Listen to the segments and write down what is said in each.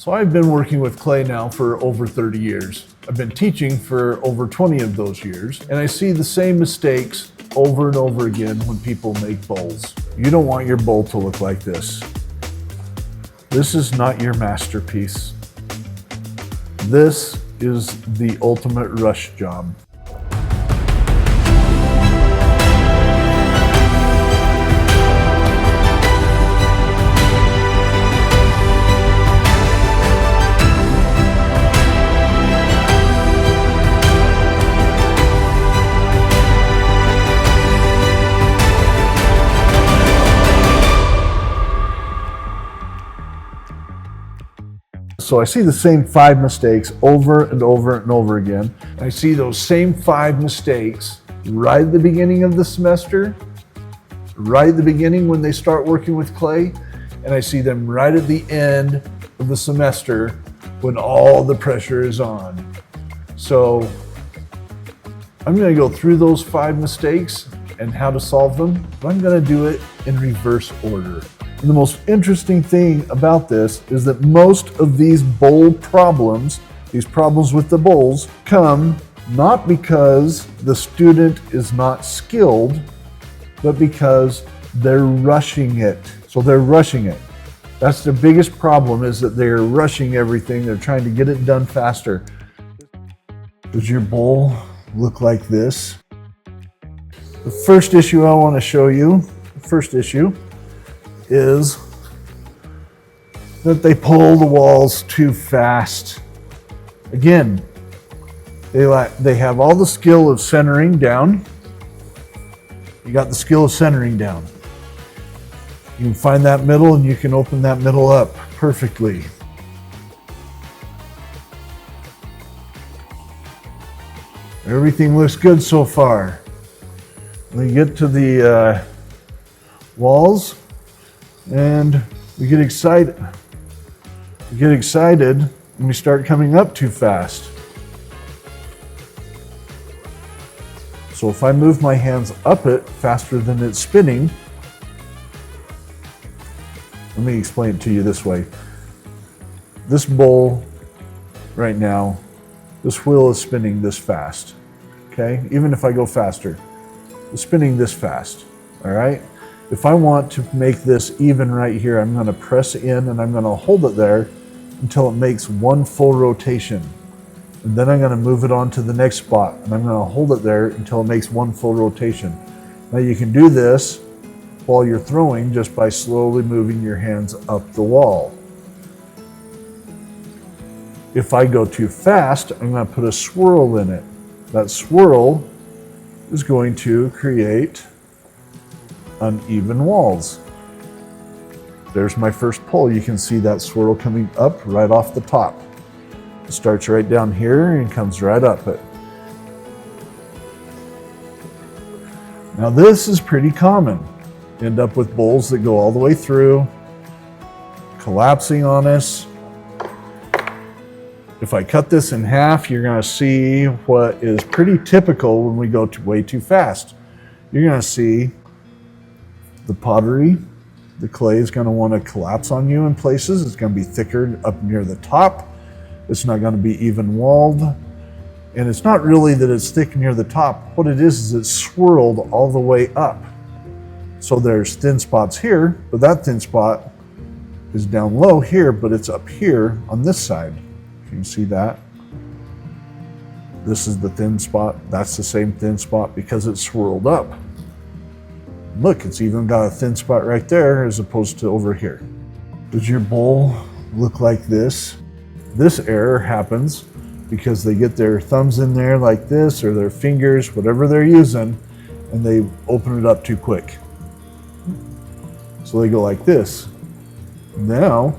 So I've been working with clay now for over 30 years. I've been teaching for over 20 of those years, and I see the same mistakes over and over again when people make bowls. You don't want your bowl to look like this. This is not your masterpiece. This is the ultimate rush job. So I see the same 5 mistakes over and over and over again. I see those same 5 mistakes right at the beginning of the semester, right at the beginning when they start working with clay, and I see them right at the end of the semester when all the pressure is on. So I'm going to go through those 5 mistakes and how to solve them, but I'm going to do it in reverse order. And the most interesting thing about this is that most of these bowl problems, these problems with the bowls, come not because the student is not skilled, but because they're rushing it. So they're rushing it. That's the biggest problem, is that they're rushing everything. They're trying to get it done faster. Does your bowl look like this? The first issue I want to show you, is that they pull the walls too fast. Again, they have all the skill of centering down. You got the skill of centering down. You can find that middle and you can open that middle up perfectly. Everything looks good so far. When we get to the walls, and we get excited. And we start coming up too fast. So if I move my hands up it faster than it's spinning, let me explain it to you this way. This bowl right now, this wheel is spinning this fast. Okay? Even if I go faster, it's spinning this fast. All right? If I want to make this even right here, I'm going to press in and I'm going to hold it there until it makes one full rotation. And then I'm going to move it on to the next spot and I'm going to hold it there until it makes one full rotation. Now you can do this while you're throwing just by slowly moving your hands up the wall. If I go too fast, I'm going to put a swirl in it. That swirl is going to create uneven walls. There's my first pull. You can see that swirl coming up right off the top. It starts right down here and comes right up it. Now this is pretty common. End up with bowls that go all the way through, collapsing on us. If I cut this in half, you're going to see what is pretty typical when we go way too fast. You're going to see the pottery, the clay is going to want to collapse on you in places. It's going to be thicker up near the top. It's not going to be even walled. And it's not really that it's thick near the top. What it is it's swirled all the way up. So there's thin spots here, but that thin spot is down low here, but it's up here on this side. You can see that. This is the thin spot. That's the same thin spot because it's swirled up. Look, it's even got a thin spot right there as opposed to over here. Does your bowl look like this? This error happens because they get their thumbs in there like this, or their fingers, whatever they're using, and they open it up too quick. So they go like this. Now,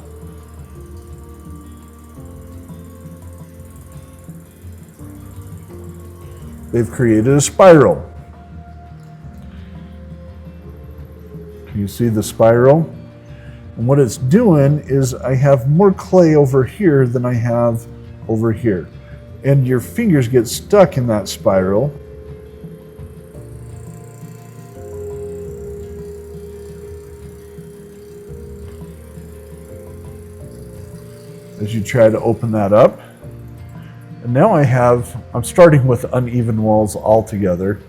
they've created a spiral. You see the spiral? And what it's doing is I have more clay over here than I have over here. And your fingers get stuck in that spiral. as you try to open that up. And now I'm starting with uneven walls altogether.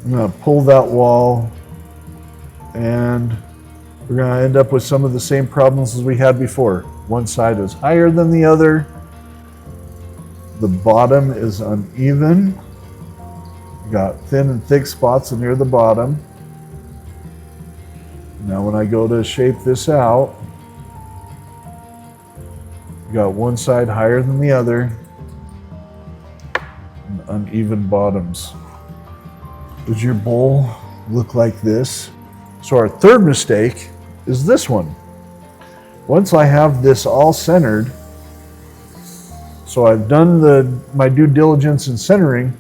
I'm going to pull that wall, and we're going to end up with some of the same problems as we had before. One side is higher than the other. The bottom is uneven. You got thin and thick spots near the bottom. Now when I go to shape this out, you got one side higher than the other, and uneven bottoms. Does your bowl look like this? So our third mistake is this one. Once I have this all centered, so I've done my due diligence in centering,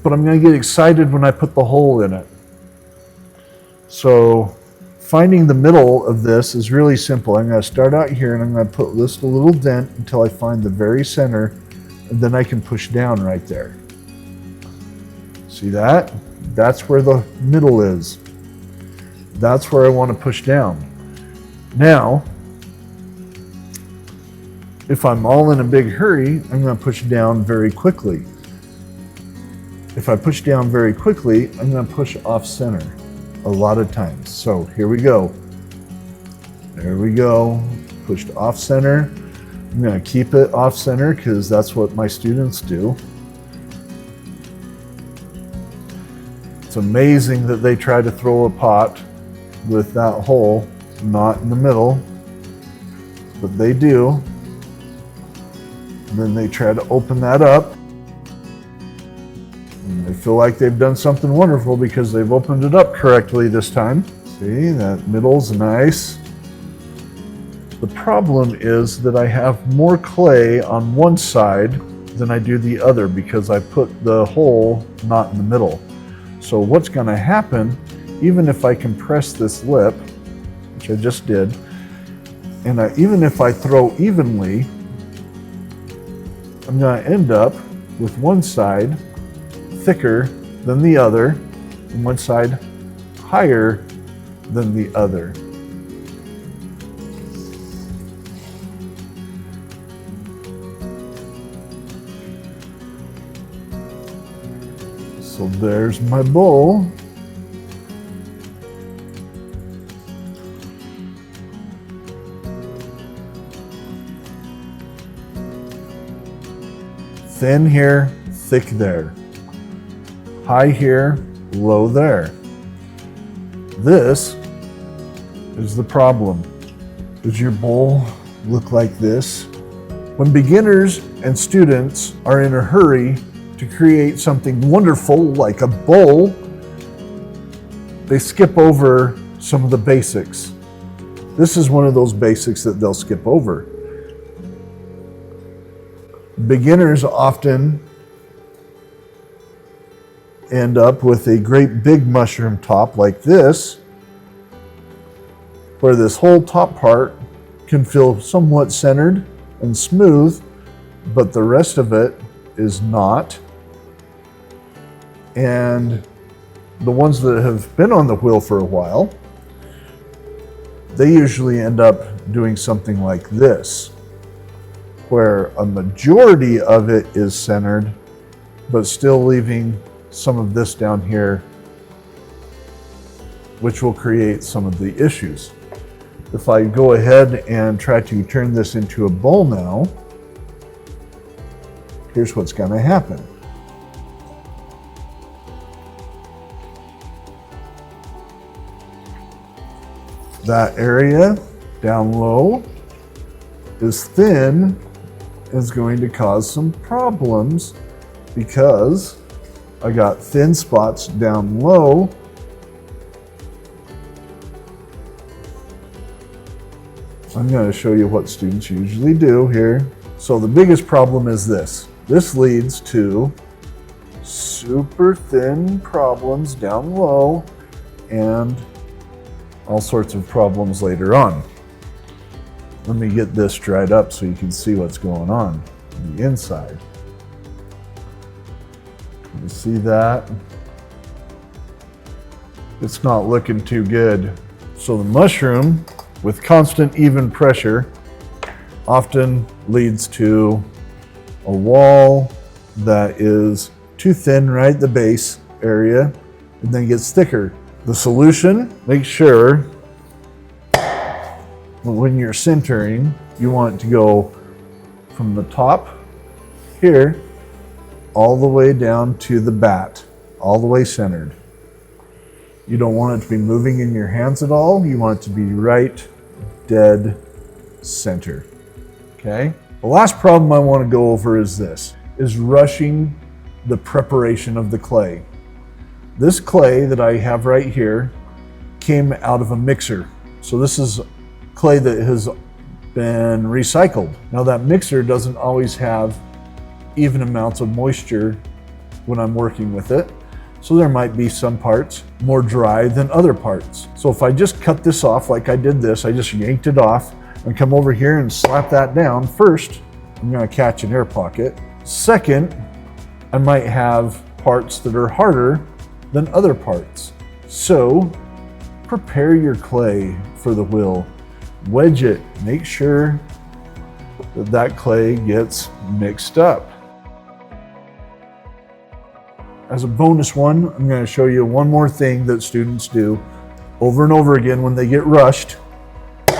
but I'm going to get excited when I put the hole in it. So finding the middle of this is really simple. I'm going to start out here and I'm going to put just a little dent until I find the very center, and then I can push down right there. See that? That's where the middle is. That's where I want to push down. Now, if I'm all in a big hurry, I'm going to push down very quickly. If I push down very quickly, I'm going to push off center a lot of times. So here we go. There we go. Pushed off center. I'm going to keep it off center because that's what my students do. It's amazing that they try to throw a pot with that hole not in the middle, but they do. And then they try to open that up. And they feel like they've done something wonderful because they've opened it up correctly this time. See, that middle's nice. The problem is that I have more clay on one side than I do the other because I put the hole not in the middle. So what's going to happen, even if I compress this lip, which I just did, and even if I throw evenly, I'm going to end up with one side thicker than the other, and one side higher than the other. So there's my bowl. Thin here, thick there. High here, low there. This is the problem. Does your bowl look like this? When beginners and students are in a hurry to create something wonderful like a bowl, they skip over some of the basics. This is one of those basics that they'll skip over. Beginners often end up with a great big mushroom top like this, where this whole top part can feel somewhat centered and smooth, but the rest of it is not. And the ones that have been on the wheel for a while, they usually end up doing something like this, where a majority of it is centered, but still leaving some of this down here, which will create some of the issues. If I go ahead and try to turn this into a bowl now, here's what's going to happen. That area down low is thin, is going to cause some problems because I got thin spots down low. I'm going to show you what students usually do here. So the biggest problem is this. This leads to super thin problems down low and all sorts of problems later on. Let me get this dried up so you can see what's going on the inside. You see that? It's not looking too good. So the mushroom with constant even pressure often leads to a wall that is too thin right at the base area and then gets thicker. The solution, make sure when you're centering, you want it to go from the top here all the way down to the bat, all the way centered. You don't want it to be moving in your hands at all. You want it to be right dead center. Okay? The last problem I want to go over is this, is rushing the preparation of the clay. This clay that I have right here came out of a mixer. So this is clay that has been recycled. Now that mixer doesn't always have even amounts of moisture when I'm working with it. So there might be some parts more dry than other parts. So if I just cut this off like I did this, I just yanked it off and come over here and slap that down. First, I'm gonna catch an air pocket. Second, I might have parts that are harder than other parts. So prepare your clay for the wheel. Wedge it, make sure that that clay gets mixed up. As a bonus one, I'm going to show you one more thing that students do over and over again when they get rushed.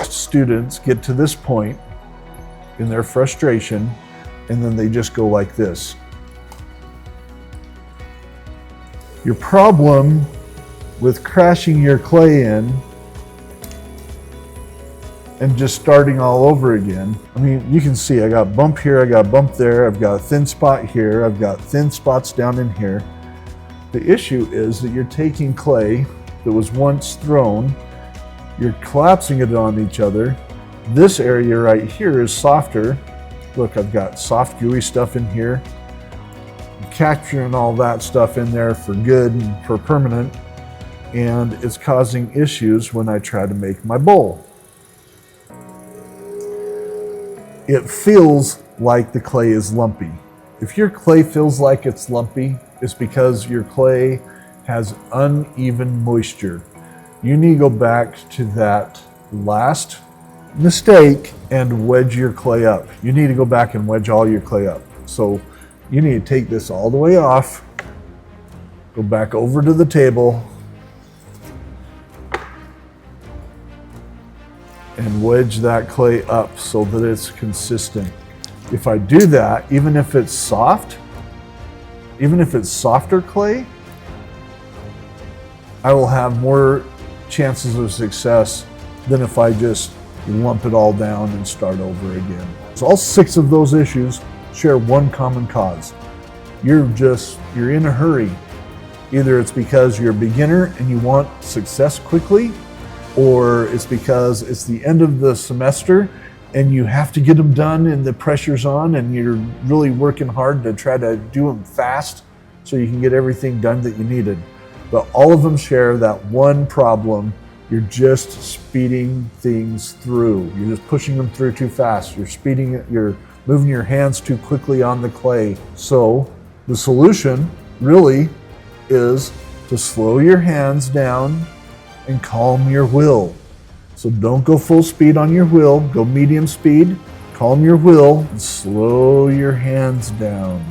Students get to this point in their frustration and then they just go like this. Your problem with crashing your clay in and just starting all over again. I mean, you can see I got bump here, I got bump there, I've got a thin spot here, I've got thin spots down in here. The issue is that you're taking clay that was once thrown, you're collapsing it on each other. This area right here is softer. Look, I've got soft, gooey stuff in here. I'm capturing all that stuff in there for good and for permanent, and it's causing issues when I try to make my bowl. It feels like the clay is lumpy. If your clay feels like it's lumpy, it's because your clay has uneven moisture. You need to go back to that last mistake and wedge your clay up. You need to go back and wedge all your clay up. So you need to take this all the way off, go back over to the table, and wedge that clay up so that it's consistent. If I do that, even if it's soft, even if it's softer clay, I will have more chances of success than if I just lump it all down and start over again. So all 6 of those issues share one common cause. You're in a hurry. Either it's because you're a beginner and you want success quickly, or it's because it's the end of the semester and you have to get them done and the pressure's on and you're really working hard to try to do them fast so you can get everything done that you needed. But all of them share that one problem. You're just speeding things through. You're just pushing them through too fast. You're speeding it, you're moving your hands too quickly on the clay. So the solution really is to slow your hands down and calm your wheel. So don't go full speed on your wheel, go medium speed, calm your wheel, and slow your hands down.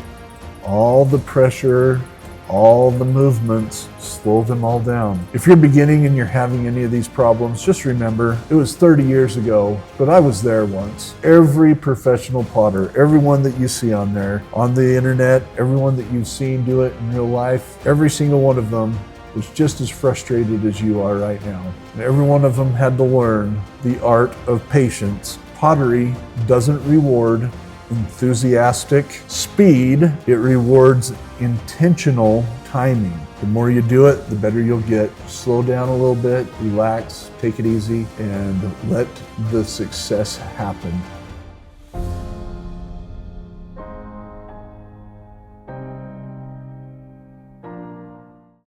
All the pressure, all the movements, slow them all down. If you're beginning and you're having any of these problems, just remember, it was 30 years ago, but I was there once. Every professional potter, everyone that you see on there, on the internet, everyone that you've seen do it in real life, every single one of them was just as frustrated as you are right now. And every one of them had to learn the art of patience. Pottery doesn't reward enthusiastic speed, it rewards intentional timing. The more you do it, the better you'll get. Slow down a little bit, relax, take it easy, and let the success happen.